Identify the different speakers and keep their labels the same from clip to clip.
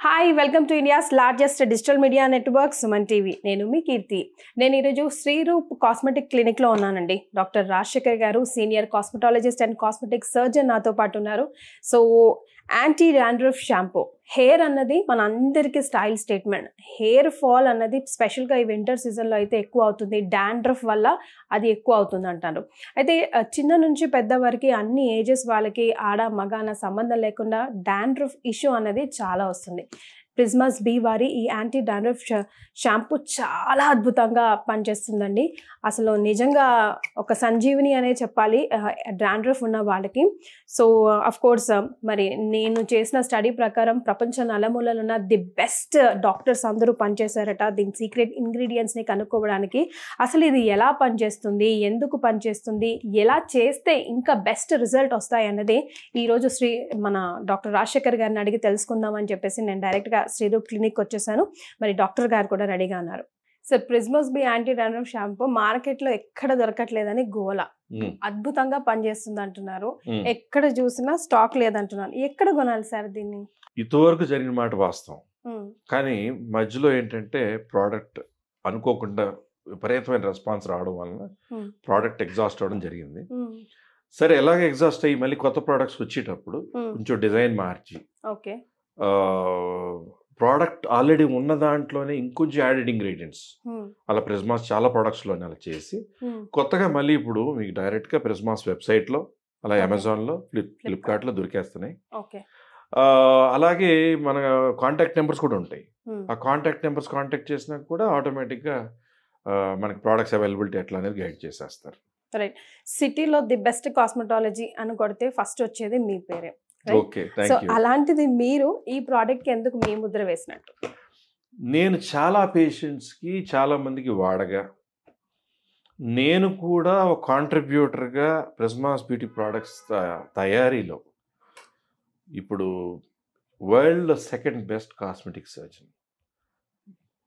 Speaker 1: Hi welcome to India's largest digital media network Suman TV. నేను మీ కీర్తి. నేను ఈరోజు శ్రీరూప్ కాస్మెటిక్ క్లినిక్లో ఉన్నానండి. డాక్టర్ రాజశేఖర్ గారు senior cosmetologist and cosmetic surgeon నాతో పాటు ఉన్నారు. So anti dandruff shampoo, hair అన్నది మన అందరికీ స్టైల్ స్టేట్మెంట్. హెయిర్ ఫాల్ అన్నది స్పెషల్గా ఈ వింటర్ సీజన్లో అయితే ఎక్కువ అవుతుంది. డాండ్రఫ్ వల్ల అది ఎక్కువ అవుతుంది అంటారు. అయితే చిన్న నుంచి పెద్ద వరకు అన్ని ఏజెస్ వాళ్ళకి ఆడ మగ అన్న సంబంధం లేకుండా డాండ్రఫ్ ఇష్యూ అనేది చాలా వస్తుంది. ప్రిజ్మాస్ బీ వారి ఈ యాంటీ డాండ్రఫ్ షాంపూ చాలా అద్భుతంగా పనిచేస్తుందండి. అసలు నిజంగా ఒక సంజీవిని అనే చెప్పాలి డాండ్రఫ్ ఉన్న వాళ్ళకి. సో అఫ్ కోర్స్ మరి నేను చేసిన స్టడీ ప్రకారం ప్రపంచ నలుమూలలు ఉన్న ది బెస్ట్ డాక్టర్స్ అందరూ పనిచేశారట దీని సీక్రెట్ ఇంగ్రీడియంట్స్ని కనుక్కోవడానికి. అసలు ఇది ఎలా పనిచేస్తుంది, ఎందుకు పనిచేస్తుంది, ఎలా చేస్తే ఇంకా బెస్ట్ రిజల్ట్ వస్తాయి అన్నది ఈరోజు మన డాక్టర్ రాజశేఖర్ గారిని అడిగి తెలుసుకుందామని చెప్పేసి నేను డైరెక్ట్గా శ్రీరూప్ క్లినిక్ వచ్చేసాను. మరి డాక్టర్ గారు కూడా రెడీగా ఉన్నారు. So Prismas B anti dandruff shampoo మార్కెట్లో ఎక్కడ దొరకట్లేదని గోల, అద్భుతంగా పనిచేస్తుంది అంటున్నారు. ఎక్కడ చూసినా స్టాక్ లేదంటున్నారు. ఎక్కడ కొనాలి సార్ దీన్ని?
Speaker 2: ఇంతవరకు జరిగిన మాట వాస్తవం, కానీ మధ్యలో ఏంటంటే ప్రోడక్ట్ అనుకోకుండా విపరీతమైన రెస్పాన్స్ రావడం వలన ప్రోడక్ట్ ఎగ్జాస్ట్ అవడం జరిగింది. సరే, ఎలాగ ఎగ్జాస్ట్ అయ్యి మళ్ళీ కొత్త ప్రోడక్ట్స్ వచ్చేటప్పుడు కొంచెం డిజైన్ మార్చి ప్రోడక్ట్ ఆల్రెడీ ఉన్న దాంట్లోనే ఇంకొంచెం యాడెడ్ ఇంగ్రీడియంట్స్ అలా ప్రిజ్మాస్ చాలా ప్రోడక్ట్స్లోనే అలా చేసి కొత్తగా మళ్ళీ ఇప్పుడు మీకు డైరెక్ట్గా ప్రిజ్మాస్ వెబ్సైట్లో, అలా అమెజాన్లో, ఫ్లిప్కార్ట్లో దొరికేస్తున్నాయి. అలాగే మన కాంటాక్ట్ నెంబర్స్ కూడా ఉంటాయి. ఆ కాంటాక్ట్ నెంబర్స్ కాంటాక్ట్ చేసినా కూడా ఆటోమేటిక్గా మనకి ప్రోడక్ట్స్ అవైలబిలిటీ ఎట్లా అనేది గైడ్ చేసేస్తారు.
Speaker 1: రైట్. సిటీలో ది బెస్ట్ కాస్మెటాలజీ అని కొడితే ఫస్ట్ వచ్చేది మీ పేరే. సో అలాంటిది మీరు ఈ ప్రోడక్ట్కి ఎందుకు మీ ముద్ర వేసినట్టు?
Speaker 2: నేను చాలా పేషెంట్స్కి చాలా మందికి వాడగా నేను కూడా ఒక కాంట్రిబ్యూటర్గా ప్రిజ్మాస్ బ్యూటీ ప్రోడక్ట్స్ తయారీలో ఇప్పుడు world second best cosmetic surgeon.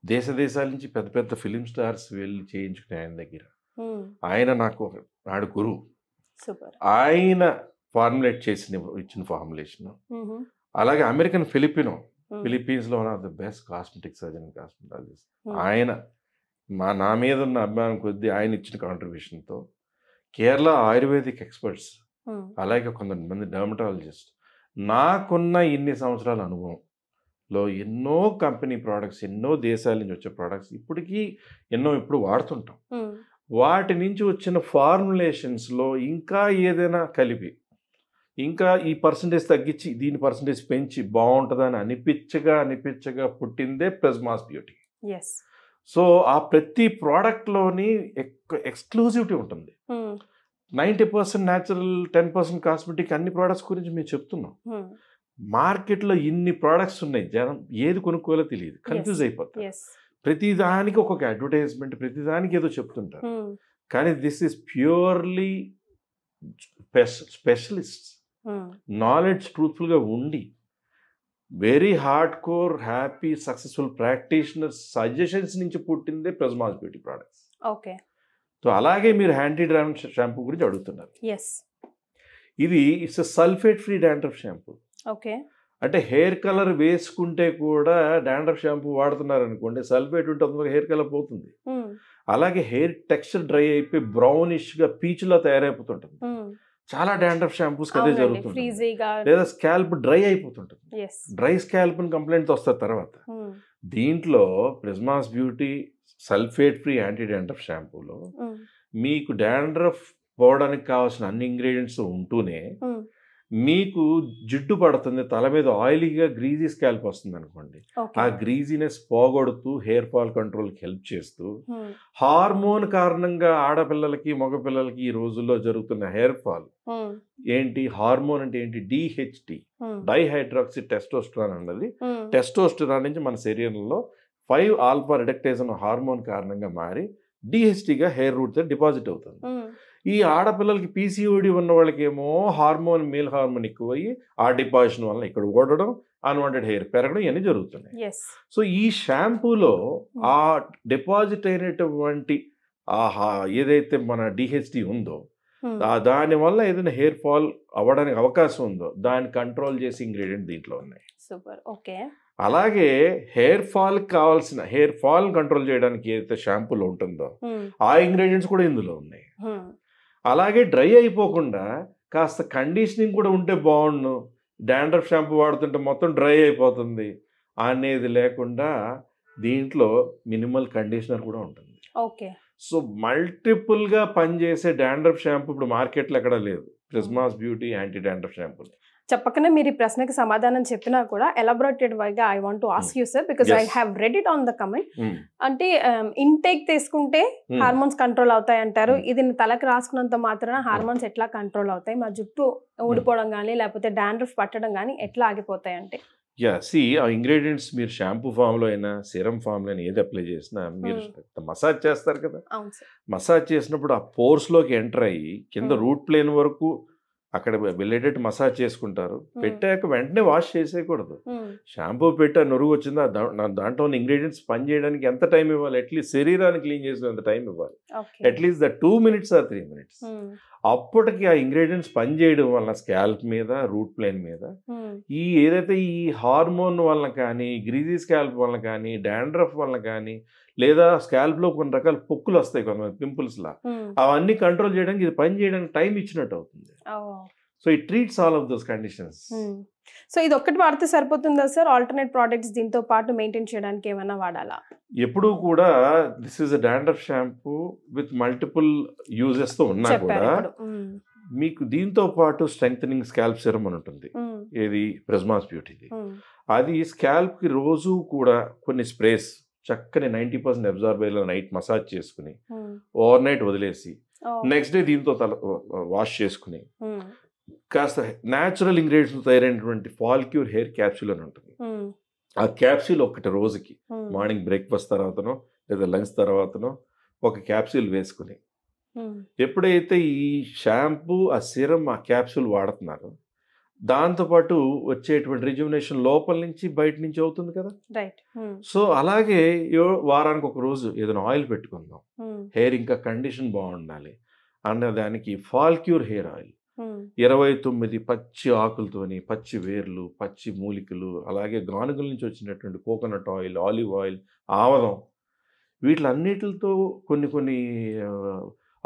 Speaker 2: దేశాల నుంచి పెద్ద పెద్ద ఫిలిం స్టార్స్ వెళ్ళి చేయించుకునే ఆయన దగ్గర. ఆయన నాకు నాడు గురువు. ఆయన ఫార్ములేట్ ఇచ్చిన ఫార్ములేషన్. అలాగే అమెరికన్ ఫిలిప్పీన్స్లో one of the best cosmetic surgeon cosmetologist. ఆయన నా మీద ఉన్న అభిమానం కొద్దీ ఆయన ఇచ్చిన కాంట్రిబ్యూషన్తో కేరళ ఆయుర్వేదిక్ ఎక్స్పర్ట్స్, అలాగే కొంతమంది డర్మటాలజిస్ట్, నాకున్న ఇన్ని సంవత్సరాల అనుభవంలో ఎన్నో కంపెనీ ప్రోడక్ట్స్, ఎన్నో దేశాల నుంచి వచ్చే ప్రోడక్ట్స్ ఇప్పటికీ ఇప్పుడు వాడుతుంటాం. వాటి నుంచి వచ్చిన ఫార్ములేషన్స్లో ఇంకా ఏదైనా కలిపి ఇంకా ఈ పర్సంటేజ్ తగ్గించి దీని పర్సంటేజ్ పెంచి బాగుంటుందని అనిపించగా పుట్టిందే ప్రిజ్మాస్ బ్యూటీ. సో ఆ ప్రతి ప్రోడక్ట్లోని ఎక్స్క్లూజివిటీ ఉంటుంది. 90% న్యాచురల్, 10% కాస్మెటిక్, అన్ని ప్రోడక్ట్స్ గురించి మేము చెప్తున్నాం. మార్కెట్లో ఇన్ని ప్రోడక్ట్స్ ఉన్నాయి, జనం ఏది కొనుక్కోవాలో తెలియదు, కన్ఫ్యూజ్ అయిపోతారు. ప్రతిదానికి ఒక్కొక్క అడ్వర్టైజ్మెంట్, ప్రతిదానికి ఏదో చెప్తుంటారు. కానీ this is purely specialist knowledge ట్రూత్ఫుల్గా ఉండి very hard core happy successful practitioner suggestions నుంచి పుట్టిందే ప్రిజ్మాస్ బ్యూటీ ప్రోడక్ట్స్. సో అలాగే మీరు యాంటీ డాండ్రఫ్ షాంపూ గురించి అడుగుతున్నారు. ఇది it's sulphate free dandruff shampoo. అంటే హెయిర్ కలర్ వేసుకుంటే కూడా డాండ్రఫ్ షాంపూ వాడుతున్నారు అనుకోండి, సల్ఫేట్ ఉంటే తొందరగా హెయిర్ కలర్ పోతుంది. అలాగే హెయిర్ టెక్స్చర్ డ్రై అయిపోయి బ్రౌనిష్గా పీచులా తయారైపోతుంటుంది. చాలా డాండ్రఫ్ షాంపూస్ అదే జరుగుతుంది. లేదా స్కాల్ప్ డ్రై అయిపోతుంటుంది. డ్రై స్కాల్ప్ కంప్లైంట్తో వస్తారు తర్వాత. దీంట్లో Prismas beauty sulphate free anti dandruff షాంపూలో మీకు డాండ్రఫ్ పోవడానికి కావాల్సిన అన్ని ఇంగ్రీడియంట్స్ ఉంటూనే మీకు జిడ్డు పడుతుంది, తల మీద ఆయిలీగా గ్రీజీ స్కాల్ప్ వస్తుంది అనుకోండి, ఆ గ్రీజీనెస్ పోగొడుతూ హెయిర్ ఫాల్ కంట్రోల్కి హెల్ప్ చేస్తూ, హార్మోన్ కారణంగా ఆడపిల్లలకి మగపిల్లలకి ఈ రోజుల్లో జరుగుతున్న హెయిర్ ఫాల్ ఏంటి, హార్మోన్ అంటే ఏంటి, DHT డైహైడ్రాక్సీ టెస్టోస్టెరాన్ అన్నది టెస్టోస్టెరాన్ నుంచి మన శరీరంలో 5-ఆల్ఫా రిడక్టేజ్ అన్న హార్మోన్ కారణంగా మారి DHTగా హెయిర్ రూట్స్ డిపాజిట్ అవుతుంది. ఈ ఆడపిల్లలకి PCOD ఉన్న వాళ్ళకేమో మేల్ హార్మోన్ ఎక్కువయ్యి ఆ డిపాజిషన్ వల్ల ఇక్కడ ఓడడం, అన్వాంటెడ్ హెయిర్ పెరగడం ఇవన్నీ జరుగుతున్నాయి. సో ఈ షాంపూలో ఆ డిపాజిట్ అయినటువంటి ఏదైతే మన DHT ఉందో దానివల్ల ఏదైనా హెయిర్ ఫాల్ అవ్వడానికి అవకాశం ఉందో దాన్ని కంట్రోల్ చేసే ఇంగ్రీడియంట్ దీంట్లో ఉన్నాయి.
Speaker 1: సూపర్. ఓకే.
Speaker 2: అలాగే హెయిర్ ఫాల్ కావాల్సిన హెయిర్ ఫాల్ కంట్రోల్ చేయడానికి ఏదైతే షాంపూలో ఉంటుందో ఆ ఇంగ్రీడియంట్స్ కూడా ఇందులో ఉన్నాయి. అలాగే డ్రై అయిపోకుండా కాస్త కండిషనింగ్ కూడా ఉంటే బాగుండు, డాండ్రఫ్ షాంపూ వాడుతుంటే మొత్తం డ్రై అయిపోతుంది అనేది లేకుండా దీంట్లో మినిమల్ కండిషనర్ కూడా ఉంటుంది.
Speaker 1: ఓకే.
Speaker 2: సో మల్టిపుల్గా పనిచేసే డాండ్రఫ్ షాంపూ ఇప్పుడు మార్కెట్లో ఎక్కడ లేదు. Prismas beauty anti dandruff shampoo.
Speaker 1: చెప్పకనే మీరు ఈ ప్రశ్నకి సమాధానం చెప్పినా కూడా ఎలాబొరేటెడ్ వైగా I want to ask you sir, because I have read it on the comment. అంటే ఇంటేక్ తీసుకుంటే హార్మోన్స్ కంట్రోల్ అవుతాయి అంటారు. ఇది తలకి రాసుకున్నంత మాత్రాన హార్మోన్స్ ఎట్లా కంట్రోల్ అవుతాయి? మా జుట్టు ఊడిపోవడం కానీ లేకపోతే డాండ్రఫ్ పట్టడం కానీ ఎట్లా ఆగిపోతాయి అంటే?
Speaker 2: ఆ ఇంగ్రీడియంట్స్ మీరు షాంపూ ఫామ్లో అయినా సిరం ఫామ్లో అయినా ఏది అప్లై చేసినా మీరు మసాజ్ చేస్తారు కదా. మసాజ్ చేసినప్పుడు ఆ పోర్స్లోకి ఎంటర్ అయ్యి కింద రూట్ ప్లేన్ వరకు అక్కడ వెళ్ళేటట్టు మసాజ్ చేసుకుంటారు. పెట్టాక వెంటనే వాష్ చేసేయకూడదు. షాంపూ పెట్టా నురుగు వచ్చిందా దాంట్లో ఉన్న ఇంగ్రీడియంట్స్ పని చేయడానికి ఎంత టైం ఇవ్వాలి? అట్లీస్ట్ శరీరాన్ని క్లీన్ చేసినంత టైం ఇవ్వాలి. At least 2 minutes or 3 minutes. అప్పటికి ఆ ఇంగ్రీడియంట్స్ పని చేయడం వలన స్కాల్ప్ మీద రూట్ ప్లేన్ మీద ఈ ఏదైతే ఈ హార్మోన్ వలన కానీ గ్రీజీ స్కాల్ప్ వలన కానీ డాండ్రఫ్ వలన కానీ లేదా స్కాల్ప్లో కొన్ని రకాల పొక్కులు వస్తాయి కొంతమంది పింపుల్స్ లా, అవన్నీ కంట్రోల్ చేయడానికి ఇది పని చేయడానికి టైం ఇచ్చినట్టు అవుతుంది. So it treats all of those conditions.
Speaker 1: So ఇది ఒక్కటి వాడితే సరిపోతుందా సార్? ఆల్టర్నేట్ ప్రోడక్ట్స్ దీంతో పాటు మెయింటైన్ చేయడానికి ఏమైనా వాడాలా?
Speaker 2: ఎప్పుడు కూడా this is a dandruff shampoo with multiple uses తో ఉన్నా కూడా మీకు దీంతో పాటు స్ట్రెంగ్థనింగ్ స్కాల్ప్ సిరం అని ఉంటుంది. ఏది ప్రిజ్మాస్ బ్యూటీది. అది స్కాల్ప్ కి రోజు కూడా కొన్ని స్ప్రేస్ చక్కని 90% అబ్జార్బ్ అయ్యేలా నైట్ మసాజ్ చేసుకుని ఓవర్ నైట్ వదిలేసి నెక్స్ట్ డే దీంతో వాష్ చేసుకుని కాస్త న్యాచురల్ ఇంగ్రీడియంట్స్ తయారైనటువంటి ఫాల్క్యూర్ హెయిర్ క్యాప్సూల్ అని ఉంటుంది. ఆ క్యాప్సూల్ ఒకటి రోజుకి మార్నింగ్ బ్రేక్ఫాస్ట్ తర్వాతనో లేదా లంచ్ తర్వాతనో ఒక క్యాప్సూల్ వేసుకుని ఎప్పుడైతే ఈ షాంపూ ఆ సిరం ఆ క్యాప్సూల్ వాడుతున్నారో దాంతోపాటు వచ్చేటువంటి రిజ్యుమినేషన్ లోపల నుంచి బయట నుంచి అవుతుంది కదా. సో అలాగే వారానికి ఒక రోజు ఏదైనా ఆయిల్ పెట్టుకుందాం, హెయిర్ ఇంకా కండిషన్ బాగుండాలి అన్న దానికి ఫాల్క్యూర్ హెయిర్ ఆయిల్ 29 పచ్చి ఆకులతోని పచ్చి వేర్లు పచ్చి మూలికలు అలాగే గానుగుల నుంచి వచ్చినటువంటి కోకోనట్ ఆయిల్ ఆలివ్ ఆయిల్ ఆవదం వీటిలన్నిటితో కొన్ని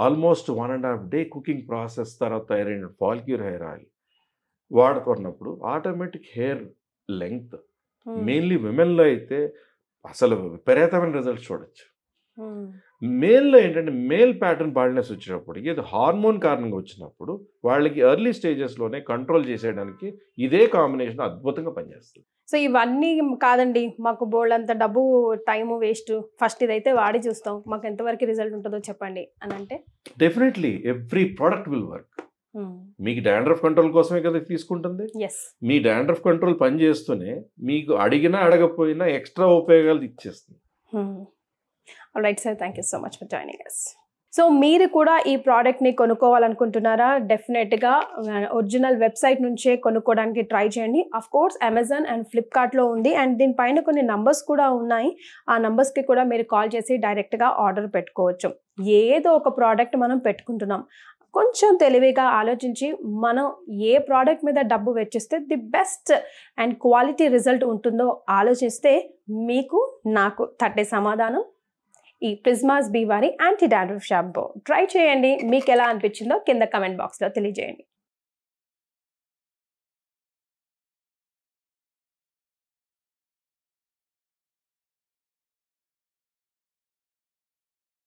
Speaker 2: ఆల్మోస్ట్ 1.5 day కుకింగ్ ప్రాసెస్ తర్వాత తయారైన ఫాల్క్యూర్ హెయిర్ ఆయిల్ వాడుతున్నప్పుడు ఆటోమేటిక్ హెయిర్ లెంగ్త్ మెయిన్లీ విమెన్లో అయితే అసలు విపరీతమైన రిజల్ట్స్ చూడొచ్చు. మేల్లో ఏంటంటే మేల్ ప్యాటర్న్ బాల్నెస్ వచ్చినప్పుడు ఏదో హార్మోన్ కారణంగా వచ్చినప్పుడు వాళ్ళకి ఎర్లీ స్టేజెస్లోనే కంట్రోల్ చేసేయడానికి ఇదే కాంబినేషన్ అద్భుతంగా పనిచేస్తుంది.
Speaker 1: సో ఇవన్నీ కాదండి, మాకు బోల్డ్ అంత డబ్బు టైము వేస్ట్, ఫస్ట్ ఇదైతే వాడి చూస్తాం, మాకు ఎంతవరకు రిజల్ట్ ఉంటుందో చెప్పండి అని అంటే?
Speaker 2: Definitely every product will work. మీకు డాండ్రఫ్ కంట్రోల్ కోసమే కదా తీసుకుంటుంది. మీ డాండ్రఫ్ కంట్రోల్ పని చేస్తూనే మీకు అడిగినా అడగపోయినా ఎక్స్ట్రా ఉపయోగాలు ఇచ్చేస్తుంది.
Speaker 1: Right sir, thank you so much for joining us. So మీరు కూడా ఈ ప్రోడక్ట్ని కొనుక్కోవాలనుకుంటున్నారా? డెఫినెట్గా ఒరిజినల్ వెబ్సైట్ నుంచే కొనుక్కోవడానికి ట్రై చేయండి. అఫ్ కోర్స్ అమెజాన్ అండ్ ఫ్లిప్కార్ట్లో ఉంది అండ్ దీనిపైన కొన్ని నంబర్స్ కూడా ఉన్నాయి. ఆ నంబర్స్కి కూడా మీరు కాల్ చేసి డైరెక్ట్గా ఆర్డర్ పెట్టుకోవచ్చు. ఏదో ఒక ప్రోడక్ట్ మనం పెట్టుకుంటున్నాం, కొంచెం తెలివిగా ఆలోచించి మనం ఏ ప్రోడక్ట్ మీద డబ్బు వెచ్చిస్తే the best and quality result ఉంటుందో ఆలోచిస్తే మీకు నాకు తట్టే సమాధానం ఈ ప్రిజ్మాస్ బీ వారి యాంటీ డాండ్రఫ్ షాంపూ. ట్రై చేయండి, మీకు ఎలా అనిపించిందో కింద కమెంట్ బాక్స్లో తెలియజేయండి.